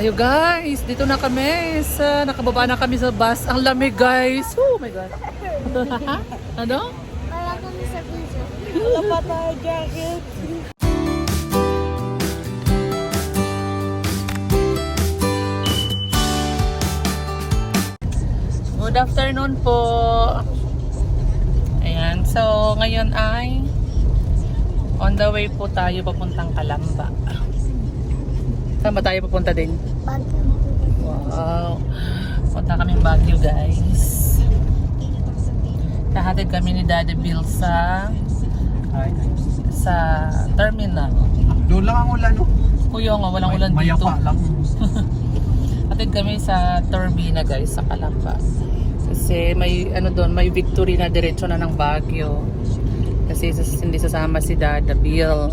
Ayo guys, dito na kami nakababa na kami sa bus. Ang lamig guys. Oh my god. Ano? Wala kami sa piso. Wala pa tayo jacket. Good afternoon po. Ayan, so ngayon ay on the way po tayo papuntang Calamba. Saan ba tayo papunta din? Baguio. Wow. Punta kaming Baguio guys. Kahatid kami ni Daddy Bill sa terminal. Doon lang ang ulan, no? Kuya nga, walang ulan dito. Mayapa lang. Hatid kami sa Turbina guys, sa Calamba. Kasi may ano doon, may victory na diretso na ng Baguio. Kasi hindi sasama si Daddy Bill.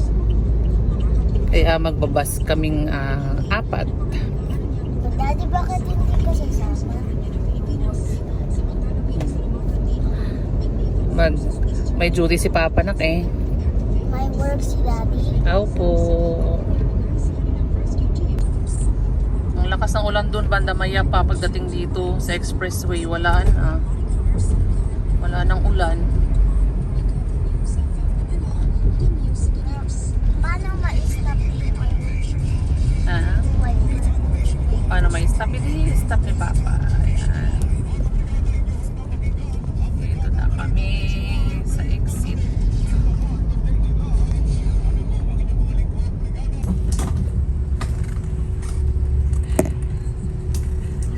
Kaya magbabas kaming apat. Daddy, bakit hindi ka sasama? May duty si Papa nak eh. May work si Daddy. Aw po. Ang lakas ng ulan doon, banda Mayapa pagdating dito sa expressway. Wala nang ulan. Paano ma-stop dito? Paano may stop? Hindi stop ni Papa. Ayan. Dito na kami sa exit.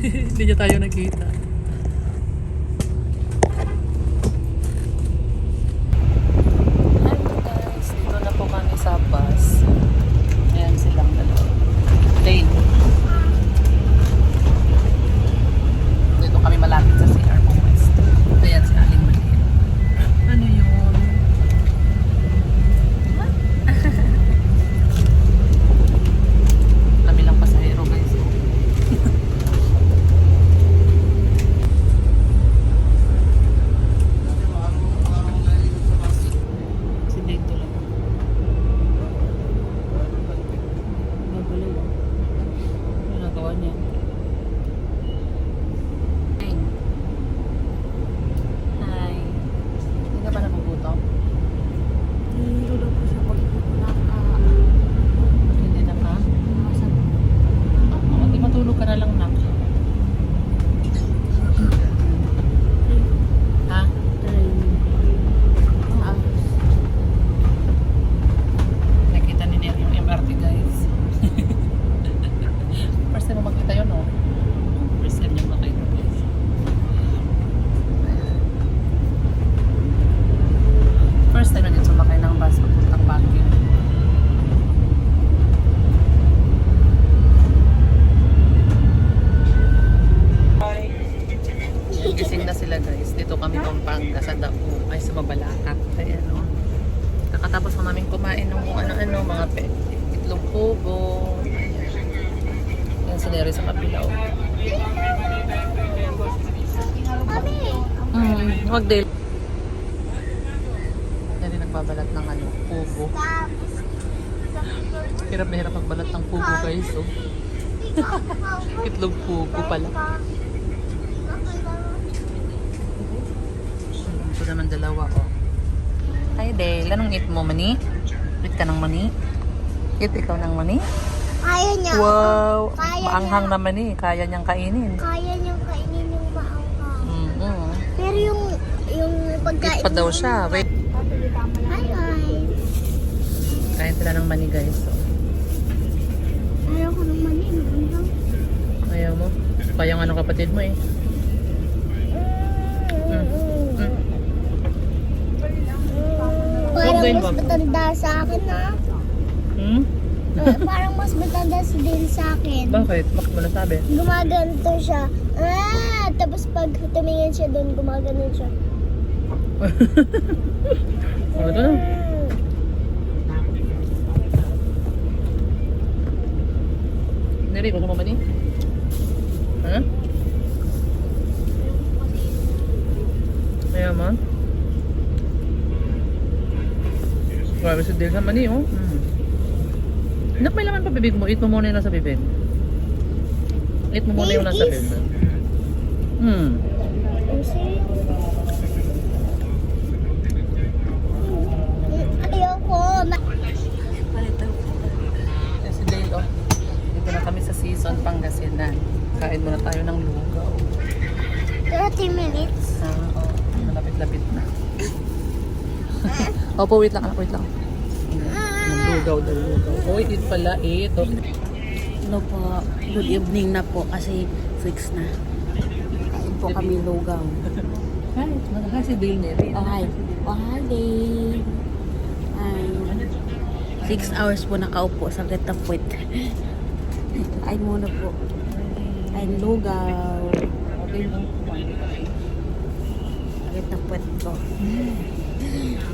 Hindi niya tayo nakita. Hello guys, dito na po kami sa bus. Ayan silang dalawa. Lane. Dito kami malapit sa CR West. Ayan si Aling Maliit. Ano yun? Kami lang pasahero guys. Si dito lang. Magulo. Ano nagawa niya? Hi. Hindi ka pa nagugutom? Hindi daw po siya pagpupunaka. Hindi na ka? Hindi matulog ka na lang nak. Ha? Nakita ni Neri yung MRT guys. First time mo makita yun, no? First time niya makita guys. First time na din sumakay ng bus papuntang Baguio. Gising na sila guys. Dito kami Pampanga sa Dao. Ay sa Mabalacat. Ayan o. Kakatapos na namin kumain ng kung ano-ano. Mga itlog pugo. Ayan si Neri sa kapilaw. Mami! Wag din. Neri nagbabalat ng ano, pugo. Hirap na hirap magbalat ng pugo guys. Oh. Itlog pugo pala. Ito naman dalawa oh. Hi Dale, anong eat mo mani? Eat ka ng mani? Eat ikaw ng mani? Kaya niya. Wow! Kaya Maanghang niya. naman eh. Kaya niyang kainin. Kaya niyang kainin yung maanghang. Mm-hmm. Pero yung pagkain Eat pa daw siya. Wait. Hi guys. Kain sila ng mani guys. So, Ayaw ko ng mani. Maanghang. ayaw mo? Kaya nga ng kapatid mo eh. Parang Wag, mas wag. matanda sa akin na. Hmm? Parang mas matanda din sa akin. Bakit? Bakit mo nasabi? Gumaganto siya. Tapos pag tumingin siya doon, gumaganon siya. Oh, ito na. Neri, gusto mo mani? Ha? Ayaw mo? Grabe si Dale sa mani, oh. Nak, may laman pa bibig mo. Eat mo muna yung nasa bibig. Eat mo muna yung nasa bed. Ayoko. Yes, si Dale, oh. Dito na kami sa season Pangasinan. Kain muna tayo ng lugaw. 30 minutes. Oo. Malapit-lapit na. Opo, wait lang. Wait lang. Lugaw. Oy, eat pala. Eat. Ano po, good evening na po kasi 6 na. Kain po kami lugaw. Hi, si Dale Neri. Oh, hi. Oh, hi, Dave. 6 hours po nakaupo sa Retapwet. Kain muna po. Kain lugaw. Okay lang. Retapwet po.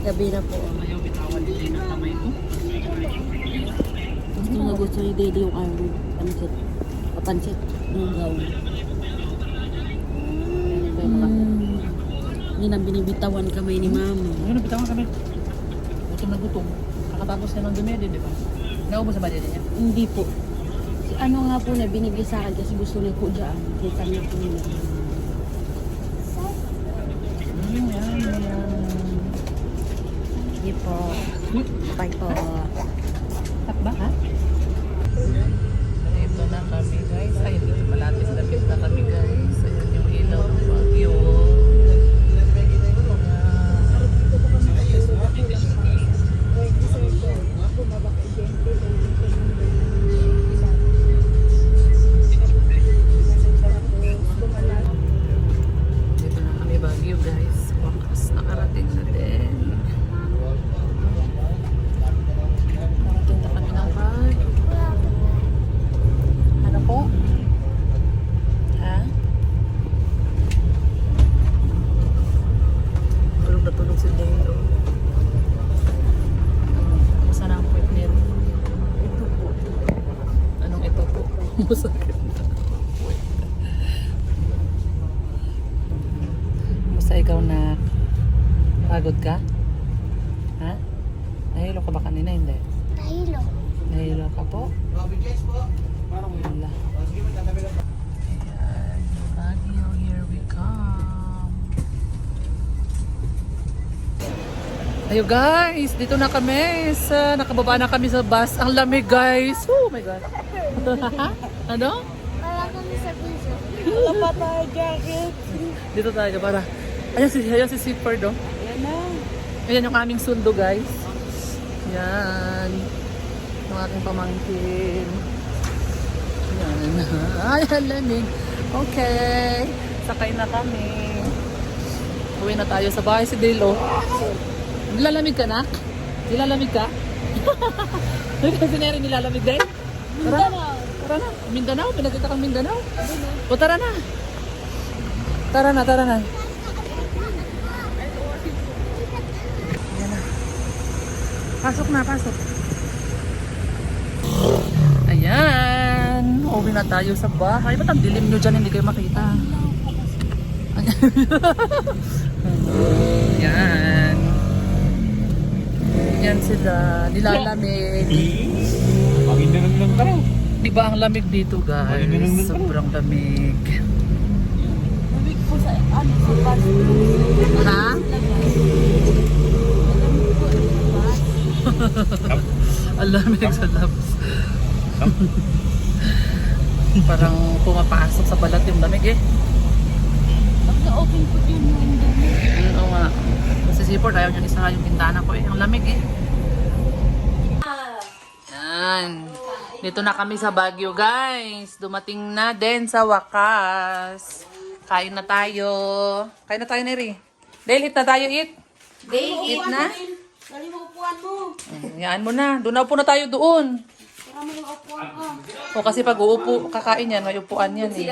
Gabi na po. Ayaw bitawan din ang kamay ko. Gusto ni Dede yung pansit. Papansit. Lugaw. Hindi na binibitawan kamay ni Mama. Ano, bitawan kami. Gutom na gutom. Kakatapos na ng dumedi, di ba? Naubos sa ba niya? Hindi po. Si ano nga po na binigay sa akin kasi gusto niya po dyan. Kita niya po nila. Yan. Sige po. Bye po. Takba, ha? Ito na kami, guys. Ay, dito malapit-lapit na kami, guys. Ayan yung ilaw ng Baguio. Dito na kami Baguio, guys. Wakas, nakarating na din. Punta kami ng Baguio. Ano po? Ha? Tulog na tulog si Dale. Kamusta na ang puwet niya? Ito po. Anong ito po? Masakit na. Kamusta ikaw na pagod ka? Ha? Nahilo ka ba kanina? Hindi. Tahilo. Nahilo ka po? Wala. Ayan. Baguio, here we come. Ayo guys, dito na kami. Nakababa na kami sa bus. Ang lamig guys. Oh my God. Ano? Wala kami sa piso. Wala pa tayo jacket. Dito tayo para. Ayan si Seaford oh. Ayan na. Ayan yung aming sundo guys. Yan. Yung aking pamangkin. Yan. Ay, ang lamig. Okay. Sakay na kami. Uwi na tayo sa bahay si Dilo. Nilalamig ka, nak? Nilalamig ka? Si Neri nilalamig din? Tara na. Tara na. Mindanao? Pinagkita kang Mindanao? O tara na. Tara na. Ayan na. Pasok na, pasok. Ayan. Uwi na tayo sa bahay. Ba't ang dilim nyo dyan? Hindi kayo makita. Ayan. Yan sila. Nilalamig. Maginanong lang tara. Di ba ang lamig dito guys? Sobrang lamig. Lamig po sa ano sa bus. Ha? Ang lamig sa labs. Parang pumapasok sa balat yung lamig eh. Pag na-open po yun yung window mo. Oo nga. Kasi Seaport ayaw niyang isa yung pintana ko eh. Ang lamig eh. Yan. Dito na kami sa Baguio guys. Dumating na din sa wakas. Kain na tayo. Kain na tayo Neri. Dale, eat na tayo, eat. Eat na. Dali mo upuan mo. Yan mo na. Doon na upo na tayo doon. Para mo yung upuan ka. O kasi pag uupo, kakain yan, may upuan yan eh.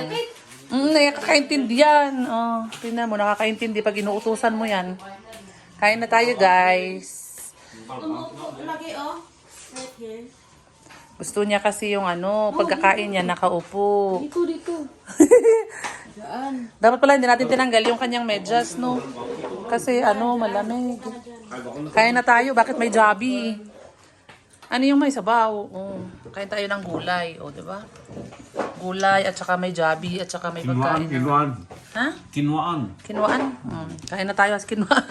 Nakakaintindi yan. Oh, tingnan mo, nakakaintindi pag inuutusan mo yan. Kain na tayo guys. Tumupo lagi oh. Right here. Gusto niya kasi yung pagkakain niya nakaupo. Dito. Diyan. Dapat pala hindi natin tinanggal yung kanyang medyas, no? Kasi malamig. Kain na tayo, bakit may Jollibee? Ano yung may sabaw? Oh, kain tayo ng gulay. O, diba? Gulay at saka may jabi at saka may pagkain. Kinuan. Ha? Kinuan. Kinuan? Kain na tayo as kinuan.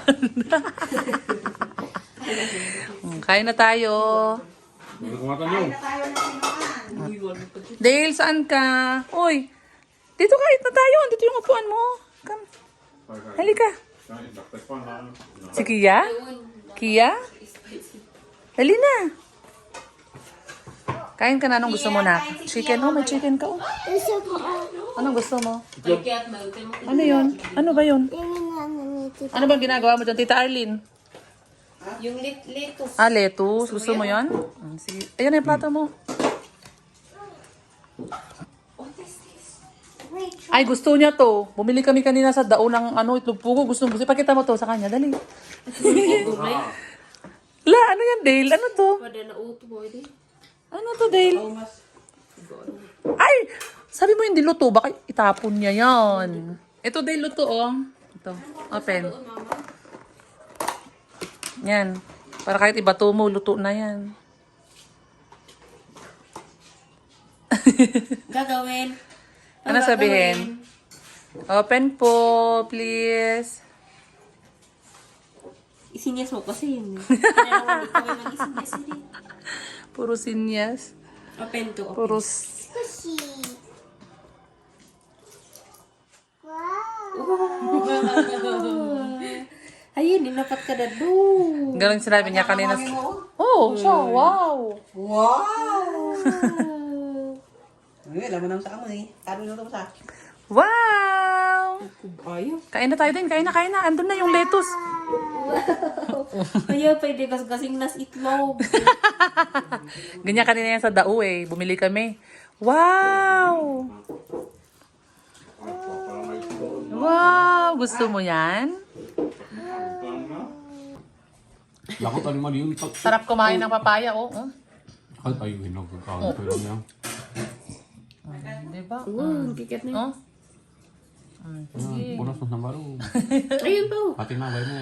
Kain na tayo. Kumatan nyo. Dale, saan ka? Uy, dito kahit na tayo. Dito yung upuan mo. Come. Halika. Si Kia? Kia? Dali na. Kain ka na. Anong gusto mo na? Chicken? Oh, may chicken ka. Oh. Isa ko Anong gusto mo? Ano yun? Ano ba yun? yung nanganiti. Ano bang ginagawa mo dyan, Tita Arlene? Yung lettuce. Ah, lettuce. Gusto mo yun? Sige. Ayan na yung plato mo. Ay, gusto niya to. Bumili kami kanina sa daon ng itlog pugo. Gusto mo. Ipakita mo to sa kanya. Dali. La, ano yan, Dale? Ano to? Ano to, Dale? Ay! Sabi mo hindi luto. Baka itapon niya yan. Ito, Dale, luto, oh. Ito. Open. Yan. Para kahit ibato mo, luto na yan. Gagawin. Ano sabihin? Open po, please. Isinyas mo kasi yun. Kailangan kami mag-isinyas din. Puro sinyas. Open to open. Puro... Kasi. Ayun, inapat ka na doon. Ganun sinabi niya kanina. Oh, siya. Wow. Ay, alam mo naman sa amo eh. Taro na ito sa akin. Wow! Ayaw. Kain na tayo din. Kain na, kain na. Andun na yung lettuce. Ayaw, pwede kasing nas itlog. Ganyan kanina yan sa dao eh. Bumili kami. Wow! Wow! Gusto mo yan? Lakot ano man yun. Sarap kumain ng papaya, oh. Ay, tayo ginagkakaroon. Pero niya. Diba? Kikat na. Oh? Punas na baro. Ayun po. Pati na, bay mo.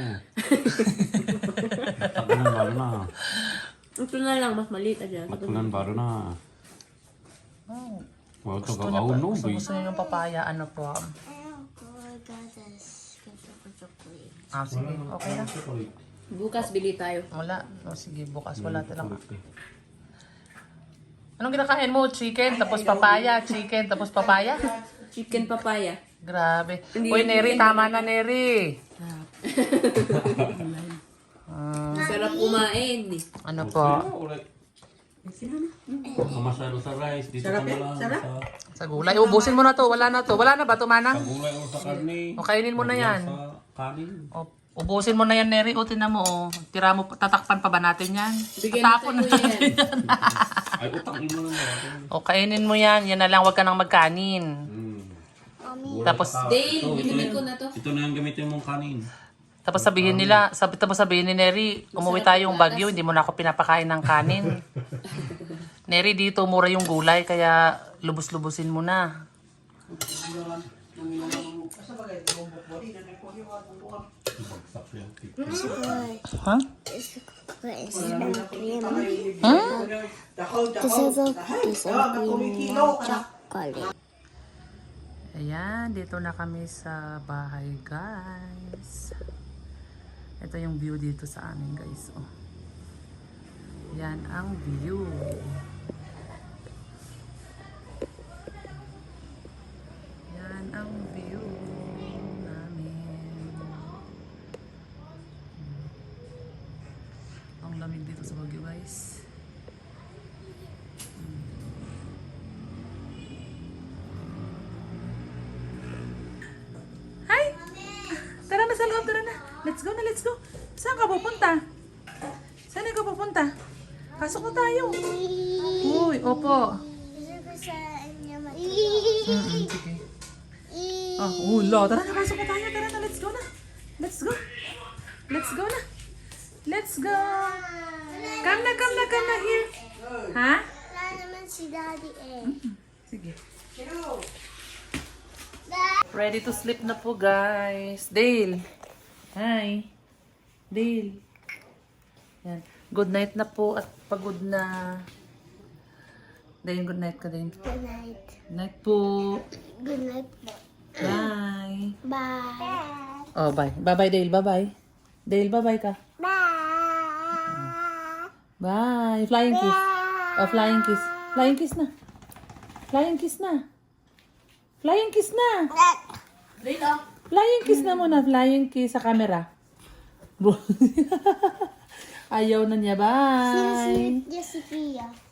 Tapunan baro na. Ito na lang, mas maliit dyan. Tapunan baro na. Oh. Wow, ito Gusto gagaw no, bay. gusto niyo yung papaya. Ano po? Ah, sige. Okay na. Bukas bili tayo. Wala. Oh, sige, bukas. Wala talaga. Anong kinakain mo? Chicken, tapos papaya. Chicken, tapos papaya? Chicken papaya. Grabe. Uy, Neri, tama na, Neri. Sarap kumain. Ano po? Mamasalo sa rice. Dito ka na lang. Sa gulay. Ubusin mo na to. Wala na to. Wala na ba, Tumana? Sa gulay o sa karne. O, kainin mo na yan. Sa kanin. O, ubusin mo na yan, Neri. O, tinan mo, o. Tira mo, tatakpan pa ba natin yan? Bigyan Tapon na na tayo natin yan. yan. Ay, utang imo na natin. O, kainin mo yan. Yan na lang, wag ka nang magkanin. Tapos, Dale, bili ko na to. Ito na yung gamitin mong kanin. tapos sabihin nila, tapos sabihin ni Neri, umuwi tayong Bagyo, hindi mo na ako pinapakain ng kanin. Neri, dito mura yung gulay, kaya lubos-lubusin mo na. Ha? Chocolate. Ayan, dito na kami sa bahay, guys. Ito yung view dito sa amin, guys. Oh. Yan ang view. Yan ang view namin. Ang lamig dito sa Baguio, guys. Hi! Tara na sa loob, tara na. Let's go na, let's go. Saan ka pupunta? Saan ka pupunta? Pasok na tayo. Uy, opo. Gusto ko sa inyo Sige. Oh, ulo. Tara na, pasok na tayo. Tara na, let's go na. Let's go. Let's go na. Let's go. Come na, come na, come na here. Ha? Wala naman si Daddy eh. Sige. Ready to sleep na po, guys. Dale. Hi. Dale. Yan. Good night na po at pagod na. Dayin, good night ka din. Good night. Good night po. Good night. Bye. Bye. Oh, bye. Bye-bye, Dale. Bye-bye. Dale, bye-bye ka. Bye. Bye. Flying kiss. Oh, flying kiss. Flying kiss na. Flying kiss na. Flying kiss na. Flying kiss na muna. Flying kiss sa camera. Ayaw na niya. Bye. Jessica.